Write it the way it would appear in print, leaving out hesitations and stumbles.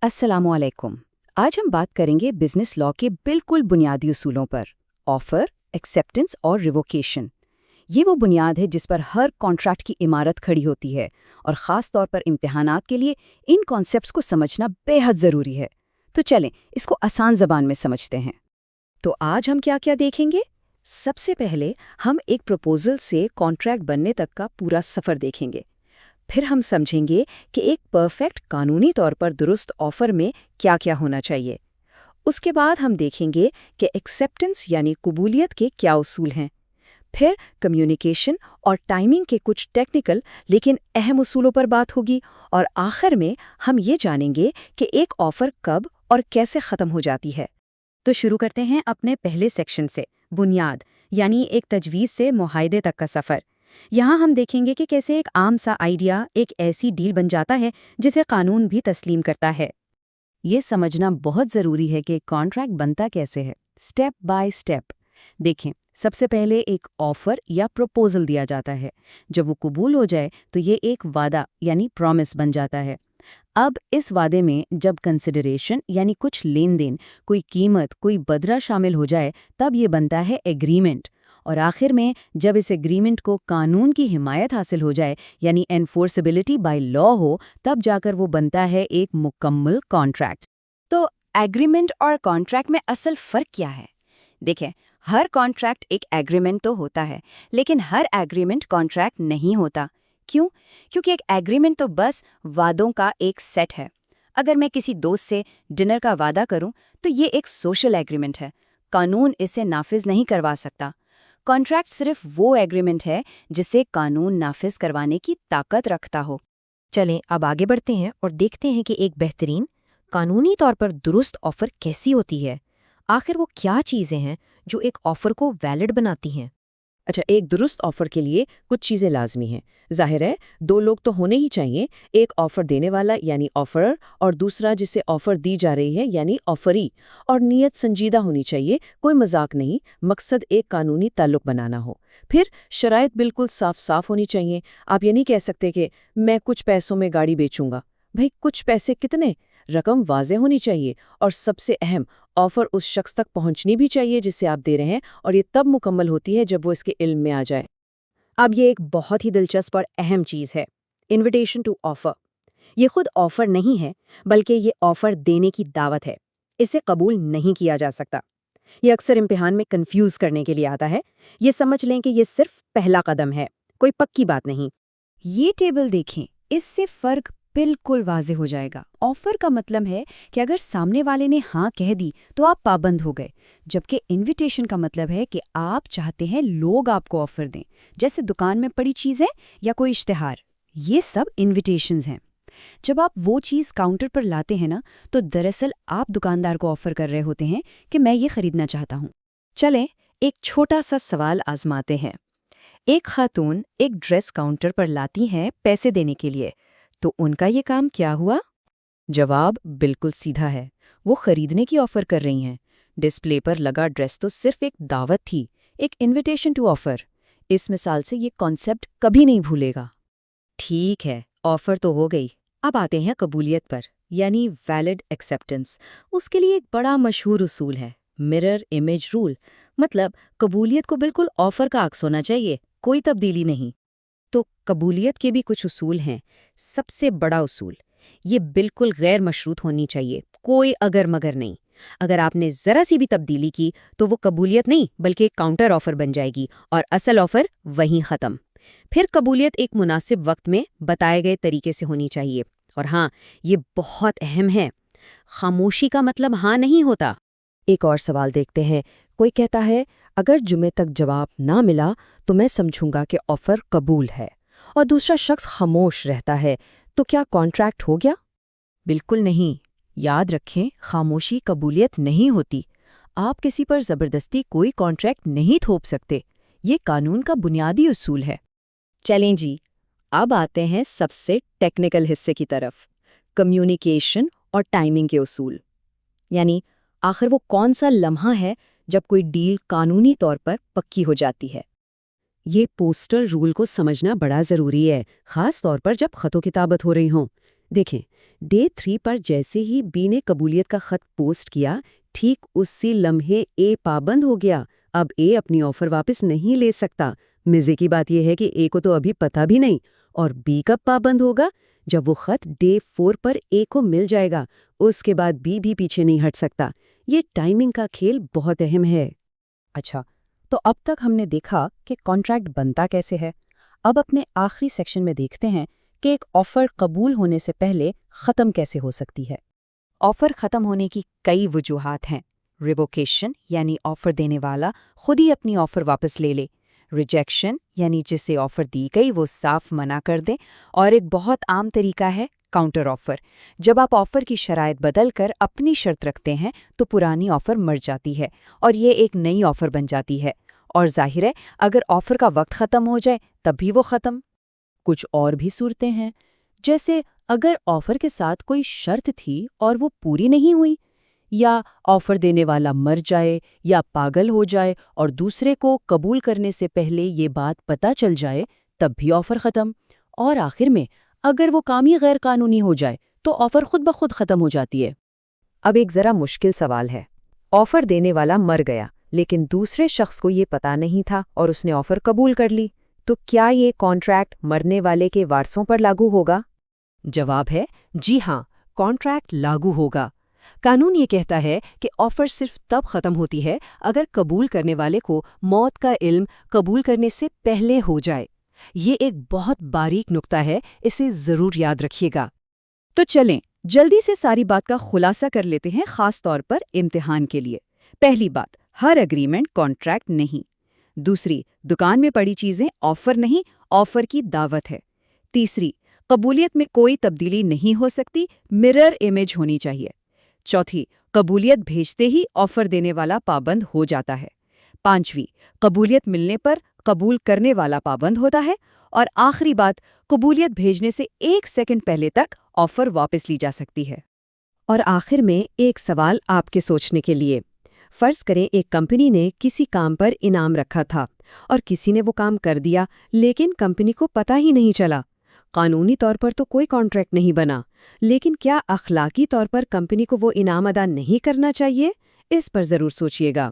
अस्सलामु अलैकुम। आज हम बात करेंगे बिजनेस लॉ के बिल्कुल बुनियादी उसूलों पर। ऑफर, एक्सेप्टेंस और रिवोकेशन। ये वो बुनियाद है जिस पर हर कॉन्ट्रैक्ट की इमारत खड़ी होती है और ख़ास तौर पर इम्तिहानात के लिए इन कॉन्सेप्ट्स को समझना बेहद ज़रूरी है। तो चलें इसको आसान ज़बान में समझते हैं। तो आज हम क्या क्या देखेंगे? सबसे पहले हम एक प्रपोजल से कॉन्ट्रैक्ट बनने तक का पूरा सफ़र देखेंगे। फिर हम समझेंगे कि एक परफेक्ट कानूनी तौर पर दुरुस्त ऑफर में क्या क्या होना चाहिए। उसके बाद हम देखेंगे कि एक्सेप्टेंस यानी कबूलियत के क्या उसूल हैं। फिर कम्युनिकेशन और टाइमिंग के कुछ टेक्निकल लेकिन अहम उसूलों पर बात होगी। और आखिर में हम ये जानेंगे कि एक ऑफर कब और कैसे ख़त्म हो जाती है। तो शुरू करते हैं अपने पहले सेक्शन से, बुनियाद यानी एक तजवीज़ से मुआहदे तक का सफ़र। यहाँ हम देखेंगे कि कैसे एक आम सा आइडिया एक ऐसी डील बन जाता है जिसे कानून भी तस्लीम करता है। ये समझना बहुत ज़रूरी है कि कॉन्ट्रैक्ट बनता कैसे है, स्टेप बाय स्टेप। देखें, सबसे पहले एक ऑफ़र या प्रपोजल दिया जाता है। जब वो कबूल हो जाए तो ये एक वादा यानी प्रॉमिस बन जाता है। अब इस वादे में जब कंसिडरेशन यानी कुछ लेन देन, कोई कीमत, कोई बदला शामिल हो जाए तब ये बनता है एग्रीमेंट। और आखिर में जब इस एग्रीमेंट को कानून की हिमायत हासिल हो जाए यानी एनफोर्सेबिलिटी बाय लॉ हो, तब जाकर वो बनता है एक मुकम्मल कॉन्ट्रैक्ट। तो एग्रीमेंट और कॉन्ट्रैक्ट में असल फ़र्क क्या है? देखें, हर कॉन्ट्रैक्ट एक एग्रीमेंट तो होता है, लेकिन हर एग्रीमेंट कॉन्ट्रैक्ट नहीं होता। क्यों? क्योंकि एक एग्रीमेंट तो बस वादों का एक सेट है। अगर मैं किसी दोस्त से डिनर का वादा करूं, तो ये एक सोशल एग्रीमेंट है। कानून इसे नाफिज नहीं करवा सकता। कॉन्ट्रैक्ट सिर्फ वो एग्रीमेंट है जिसे कानून नाफिज करवाने की ताकत रखता हो। चलें अब आगे बढ़ते हैं और देखते हैं कि एक बेहतरीन कानूनी तौर पर दुरुस्त ऑफर कैसी होती है। आखिर वो क्या चीज़ें हैं जो एक ऑफर को वैलिड बनाती हैं? अच्छा, एक दुरुस्त ऑफर के लिए कुछ चीज़ें लाजमी हैं। जाहिर है, दो लोग तो होने ही चाहिए, एक ऑफर देने वाला यानी ऑफरर और दूसरा जिसे ऑफर दी जा रही है यानी ऑफरी। और नीयत संजीदा होनी चाहिए, कोई मजाक नहीं, मकसद एक कानूनी ताल्लुक बनाना हो। फिर शराइत बिल्कुल साफ साफ होनी चाहिए। आप ये नहीं कह सकते कि मैं कुछ पैसों में गाड़ी बेचूंगा। भाई, कुछ पैसे कितने? रकम वाज़ेह होनी चाहिए। और सबसे अहम, ऑफर उस शख्स तक पहुंचनी भी चाहिए जिसे आप दे रहे हैं, और ये तब मुकम्मल होती है जब वो इसके इल्म में आ जाए। अब ये एक बहुत ही दिलचस्प और अहम चीज़ है, इनविटेशन टू ऑफर। ये खुद ऑफर नहीं है, बल्कि ये ऑफर देने की दावत है। इसे कबूल नहीं किया जा सकता। ये अक्सर इम्तिहान में कंफ्यूज करने के लिए आता है। ये समझ लें कि ये सिर्फ पहला कदम है, कोई पक्की बात नहीं। ये टेबल देखें, इससे फ़र्क बिल्कुल वाज़े हो जाएगा। ऑफ़र का मतलब है कि अगर सामने वाले ने हाँ कह दी तो आप पाबंद हो गए, जबकि इनविटेशन का मतलब है कि आप चाहते हैं लोग आपको ऑफ़र दें, जैसे दुकान में पड़ी चीज़ें या कोई इश्तिहार। ये सब इनविटेशंस हैं। जब आप वो चीज़ काउंटर पर लाते हैं ना, तो दरअसल आप दुकानदार को ऑफ़र कर रहे होते हैं कि मैं ये खरीदना चाहता हूँ। चलें एक छोटा सा सवाल आजमाते हैं। एक खातून एक ड्रेस काउंटर पर लाती हैं पैसे देने के लिए, तो उनका ये काम क्या हुआ? जवाब बिल्कुल सीधा है। वो खरीदने की ऑफ़र कर रही हैं। डिस्प्ले पर लगा ड्रेस तो सिर्फ एक दावत थी, एक इनविटेशन टू ऑफ़र। इस मिसाल से ये कॉन्सेप्ट कभी नहीं भूलेगा। ठीक है, ऑफर तो हो गई। अब आते हैं कबूलियत पर, यानी वैलिड एक्सेप्टेंस। उसके लिए एक बड़ा मशहूर उसूल है, मिरर इमेज रूल। मतलब कबूलियत को बिल्कुल ऑफर का अक्स होना चाहिए, कोई तब्दीली नहीं। तो कबूलियत के भी कुछ उसूल हैं। सबसे बड़ा उसूल, ये बिल्कुल गैर मशरूत होनी चाहिए, कोई अगर मगर नहीं। अगर आपने ज़रा सी भी तब्दीली की तो वो कबूलियत नहीं बल्कि एक काउंटर ऑफर बन जाएगी और असल ऑफर वहीं ख़त्म। फिर कबूलियत एक मुनासिब वक्त में बताए गए तरीके से होनी चाहिए। और हाँ, ये बहुत अहम है, खामोशी का मतलब हाँ नहीं होता। एक और सवाल देखते हैं। कोई कहता है, अगर जुमे तक जवाब ना मिला तो मैं समझूंगा कि ऑफर कबूल है, और दूसरा शख्स खामोश रहता है, तो क्या कॉन्ट्रैक्ट हो गया? बिल्कुल नहीं। याद रखें, खामोशी कबूलियत नहीं होती। आप किसी पर ज़बरदस्ती कोई कॉन्ट्रैक्ट नहीं थोप सकते। ये कानून का बुनियादी उसूल है। चलें जी, अब आते हैं सबसे टेक्निकल हिस्से की तरफ, कम्युनिकेशन और टाइमिंग के उसूल। यानी आखिर वो कौन सा लम्हा है जब कोई डील कानूनी तौर पर पक्की हो जाती है। ये पोस्टल रूल को समझना बड़ा ज़रूरी है, ख़ास तौर पर जब ख़तो किताबत हो रही हों। دیکھیں، ڈے 3 پر جیسے ہی بی نے قبولیت کا خط پوسٹ کیا، ٹھیک اسی لمحے اے پابند ہو گیا۔ اب اے اپنی آفر واپس نہیں لے سکتا۔ مزے کی بات یہ ہے کہ اے کو تو ابھی پتہ بھی نہیں، اور بی کب پابند ہوگا؟ جب وہ خط ڈے 4 پر اے کو مل جائے گا۔ اس کے بعد بی بھی پیچھے نہیں ہٹ سکتا۔ یہ ٹائمنگ کا کھیل بہت اہم ہے۔ اچھا، تو اب تک ہم نے دیکھا کہ کانٹریکٹ بنتا کیسے ہے۔ اب اپنے آخری سیکشن میں دیکھتے ہیں کہ ایک آفر قبول ہونے سے پہلے ختم کیسے ہو سکتی ہے۔ آفر ختم ہونے کی کئی وجوہات ہیں۔ ریووکیشن یعنی آفر دینے والا خود ہی اپنی آفر واپس لے لے، ریجیکشن یعنی جسے آفر دی گئی وہ صاف منع کر دے، اور ایک بہت عام طریقہ ہے کاؤنٹر آفر۔ جب آپ آفر کی شرائط بدل کر اپنی شرط رکھتے ہیں تو پرانی آفر مر جاتی ہے اور یہ ایک نئی آفر بن جاتی ہے، اور ظاہر ہے اگر آفر کا وقت ختم ہو جائے تب بھی وہ ختم۔ کچھ اور بھی صورتیں ہیں، جیسے اگر آفر کے ساتھ کوئی شرط تھی اور وہ پوری نہیں ہوئی، یا آفر دینے والا مر جائے یا پاگل ہو جائے اور دوسرے کو قبول کرنے سے پہلے یہ بات پتہ چل جائے، تب بھی آفر ختم۔ اور آخر میں اگر وہ کام ہی غیر قانونی ہو جائے تو آفر خود بخود ختم ہو جاتی ہے۔ اب ایک ذرا مشکل سوال ہے، آفر دینے والا مر گیا لیکن دوسرے شخص کو یہ پتہ نہیں تھا اور اس نے آفر قبول کر لی، تو کیا یہ کانٹریکٹ مرنے والے کے وارثوں پر لاگو ہوگا؟ جواب ہے جی ہاں، کانٹریکٹ لاگو ہوگا۔ قانون یہ کہتا ہے کہ آفر صرف تب ختم ہوتی ہے اگر قبول کرنے والے کو موت کا علم قبول کرنے سے پہلے ہو جائے۔ یہ ایک بہت باریک نکتہ ہے، اسے ضرور یاد رکھیے گا۔ تو چلیں جلدی سے ساری بات کا خلاصہ کر لیتے ہیں، خاص طور پر امتحان کے لیے۔ پہلی بات، ہر اگریمنٹ کانٹریکٹ نہیں۔ دوسری، دکان میں پڑی چیزیں آفر نہیں، آفر کی دعوت ہے۔ تیسری، قبولیت میں کوئی تبدیلی نہیں ہو سکتی، مرر امیج ہونی چاہیے۔ چوتھی، قبولیت بھیجتے ہی آفر دینے والا پابند ہو جاتا ہے۔ پانچویں، قبولیت ملنے پر قبول کرنے والا پابند ہوتا ہے۔ اور آخری بات، قبولیت بھیجنے سے 1 سیکنڈ پہلے تک آفر واپس لی جا سکتی ہے۔ اور آخر میں ایک سوال آپ کے سوچنے کے لیے۔ فرض کریں ایک کمپنی نے کسی کام پر انعام رکھا تھا اور کسی نے وہ کام کر دیا لیکن کمپنی کو پتہ ہی نہیں چلا۔ قانونی طور پر تو کوئی کانٹریکٹ نہیں بنا، لیکن کیا اخلاقی طور پر کمپنی کو وہ انعام ادا نہیں کرنا چاہیے؟ اس پر ضرور سوچیے گا۔